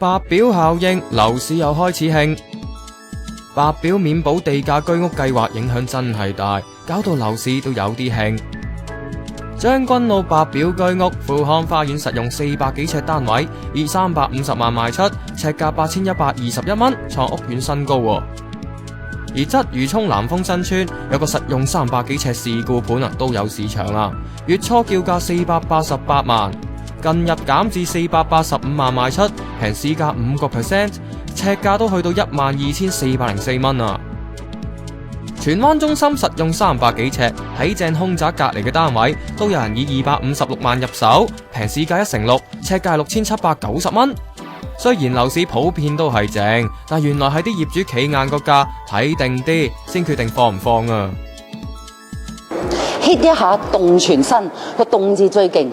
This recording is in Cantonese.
白表效應，樓市又開始興。白表免補地價居屋計劃影響真係大，搞到樓市都有啲興。將軍澳白表居屋富康花園實用400幾尺單位，以350萬賣出，尺價8121蚊，創屋苑新高。而鰂魚涌南豐新村有個實用300幾尺事故盤都有市場啦，月初叫價488萬，近日減至485萬賣出，平市價5%，尺價都去到12404蚊啊！荃灣中心實用300幾尺喺正空宅隔離嘅單位，都有人以256萬入手，平市價6%，尺價6790蚊。雖然樓市普遍都係正，但原來係啲業主企硬個價，睇定啲先決定放唔放啊！ hit 一下動全身，個動字最勁。